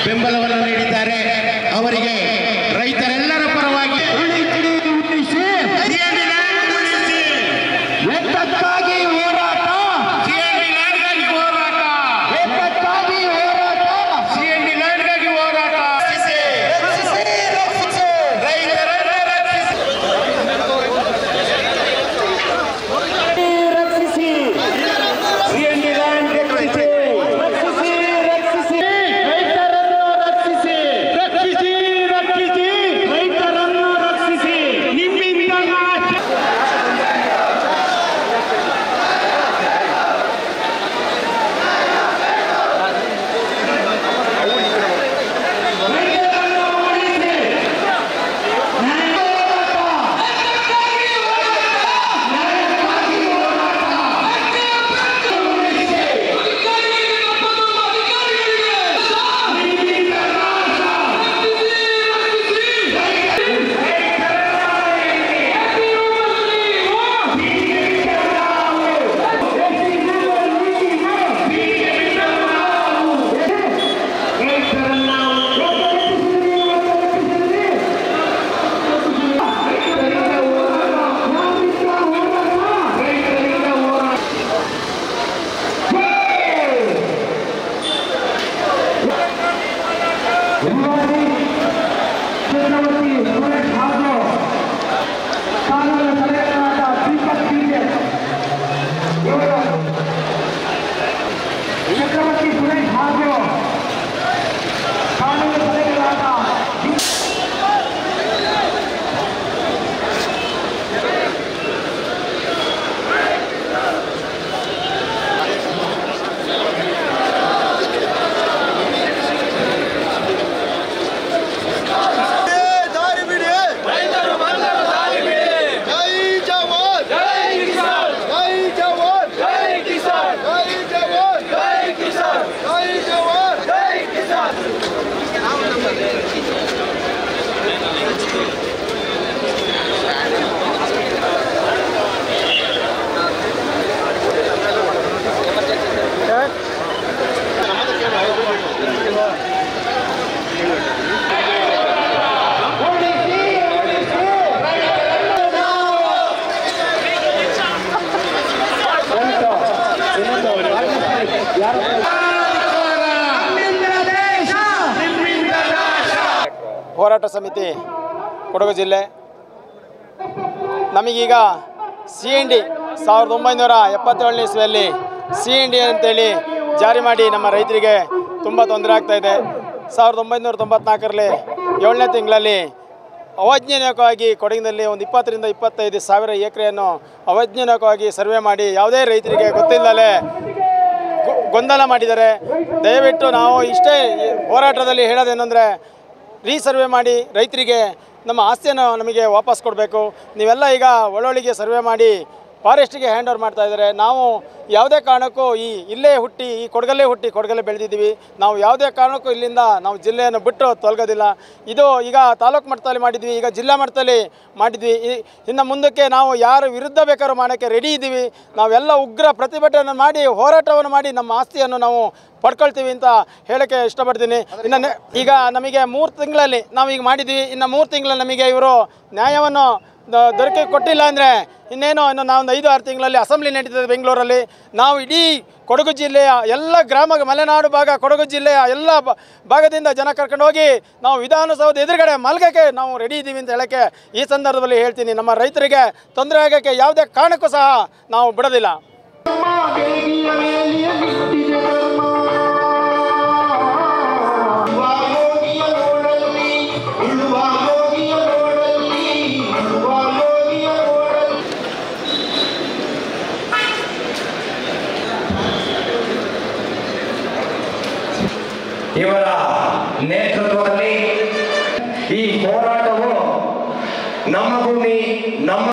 ಬೆಂಬಲವನ್ನು ನೀಡಿದ್ದಾರೆ. ಅವರಿಗೆ ರೈತರೆಲ್ಲರ ಪರವಾಗಿ ಎತ್ತಕ್ಕಾಗಿ ಹೋರಾಟ, ಎತ್ತಕ್ಕಾಗಿ ಹೋರಾಟ, ಸಿಎಂಡಿ ಲ್ಯಾಂಡ್ಗಾಗಿ ಹೋರಾಟ, ರಕ್ಷಿಸಿ, ಸಿಎಂಡಿ ಲ್ಯಾಂಡ್ ರಕ್ಷಿಸಿ, ರಕ್ಷಿಸಿ, ರಕ್ಷಿಸಿ, ರೈತರನ್ನು ರಕ್ಷಿಸಿ, ರಕ್ಷಿಸಿ, ರಕ್ಷಿಸಿ, ರೈತರನ್ನು ರಕ್ಷಿಸಿ. ನಿಮ್ಮಿಂದ ನಾಶ. ಹೋರಾಟ ಸಮಿತಿ ಕೊಡಗು ಜಿಲ್ಲೆ ನಮಗೀಗ CND 1977ನೇ ಇಸ್ವಿಯಲ್ಲಿ CND ಅಂತೇಳಿ ಜಾರಿ ಮಾಡಿ ನಮ್ಮ ರೈತರಿಗೆ ತುಂಬ ತೊಂದರೆ ಆಗ್ತಾಯಿದೆ. 1994ರಲ್ಲಿ 7ನೇ ತಿಂಗಳಲ್ಲಿ ಅವೈಜ್ಞಾನಿಕವಾಗಿ ಕೊಡಗಿನಲ್ಲಿ ಒಂದು 20 ರಿಂದ 25 ಸಾವಿರ ಎಕರೆಯನ್ನು ಅವೈಜ್ಞಾನಿಕವಾಗಿ ಸರ್ವೆ ಮಾಡಿ ಯಾವುದೇ ರೈತರಿಗೆ ಗೊತ್ತಿಲ್ಲದೆ ಗೊಂದಲ ಮಾಡಿದ್ದಾರೆ. ದಯವಿಟ್ಟು ನಾವು ಇಷ್ಟೇ ಹೋರಾಟದಲ್ಲಿ ಹೇಳೋದೇನೆಂದರೆ ರೀಸರ್ವೆ ಮಾಡಿ ರೈತರಿಗೆ ನಮ್ಮ ಆಸ್ತಿಯನ್ನು ನಮಗೆ ವಾಪಸ್ ಕೊಡಬೇಕು. ನೀವೆಲ್ಲ ಈಗ ಒಳ್ಳೊಳ್ಳಿಗೆ ಸರ್ವೆ ಮಾಡಿ ಫಾರೆಸ್ಟಿಗೆ ಹ್ಯಾಂಡ್ ಓವರ್ ಮಾಡ್ತಾ ಇದ್ದಾರೆ. ನಾವು ಯಾವುದೇ ಕಾರಣಕ್ಕೂ ಇಲ್ಲೇ ಹುಟ್ಟಿ ಕೊಡಗಲ್ಲೇ ಬೆಳೆದಿದ್ದೀವಿ. ನಾವು ಯಾವುದೇ ಕಾರಣಕ್ಕೂ ಇಲ್ಲಿಂದ ನಾವು ಜಿಲ್ಲೆಯನ್ನು ಬಿಟ್ಟು ತೊಲಗೋದಿಲ್ಲ. ಇದು ಈಗ ತಾಲೂಕು ಮಟ್ಟದಲ್ಲಿ ಮಾಡಿದ್ವಿ, ಈಗ ಜಿಲ್ಲಾ ಮಟ್ಟದಲ್ಲಿ ಮಾಡಿದ್ವಿ. ಇನ್ನು ಮುಂದಕ್ಕೆ ನಾವು ಯಾರು ವಿರುದ್ಧ ಬೇಕಾದ್ರೂ ಮಾಡೋಕ್ಕೆ ರೆಡಿ ಇದ್ದೀವಿ. ನಾವೆಲ್ಲ ಉಗ್ರ ಪ್ರತಿಭಟನೆ ಮಾಡಿ ಹೋರಾಟವನ್ನು ಮಾಡಿ ನಮ್ಮ ಆಸ್ತಿಯನ್ನು ನಾವು ಪಡ್ಕೊಳ್ತೀವಿ ಅಂತ ಹೇಳೋಕ್ಕೆ ಇಷ್ಟಪಡ್ತೀನಿ. ಇನ್ನು ಈಗ ನಮಗೆ 3 ತಿಂಗಳಲ್ಲಿ ನಾವು ಈಗ ಮಾಡಿದ್ವಿ. ಇನ್ನು 3 ತಿಂಗಳಲ್ಲಿ ನಮಗೆ ಇವರು ನ್ಯಾಯವನ್ನು ದೊರಕಿ ಕೊಟ್ಟಿಲ್ಲ ಅಂದರೆ ಇನ್ನೇನು ನಾವು ಒಂದು 5-6 ತಿಂಗಳಲ್ಲಿ ಅಸೆಂಬ್ಲಿ ನಡೀತದೆ ಬೆಂಗಳೂರಲ್ಲಿ. ನಾವು ಇಡೀ ಕೊಡಗು ಜಿಲ್ಲೆಯ ಎಲ್ಲ ಮಲೆನಾಡು ಭಾಗ, ಕೊಡಗು ಜಿಲ್ಲೆಯ ಎಲ್ಲ ಭಾಗದಿಂದ ಜನ ಕರ್ಕೊಂಡು ಹೋಗಿ ನಾವು ವಿಧಾನಸೌಧ ಎದುರುಗಡೆ ಮಲ್ಗಕ್ಕೆ ನಾವು ರೆಡಿ ಇದ್ದೀವಿ ಅಂತ ಹೇಳೋಕ್ಕೆ ಈ ಸಂದರ್ಭದಲ್ಲಿ ಹೇಳ್ತೀನಿ. ನಮ್ಮ ರೈತರಿಗೆ ತೊಂದರೆ ಆಗೋಕ್ಕೆ ಯಾವುದೇ ಕಾರಣಕ್ಕೂ ಸಹ ನಾವು ಬಿಡೋದಿಲ್ಲ. ಇವರ ನೇತೃತ್ವದಲ್ಲಿ ಈ ಹೋರಾಟವು ನಮ್ಮ ಭೂಮಿ ನಮ್ಮ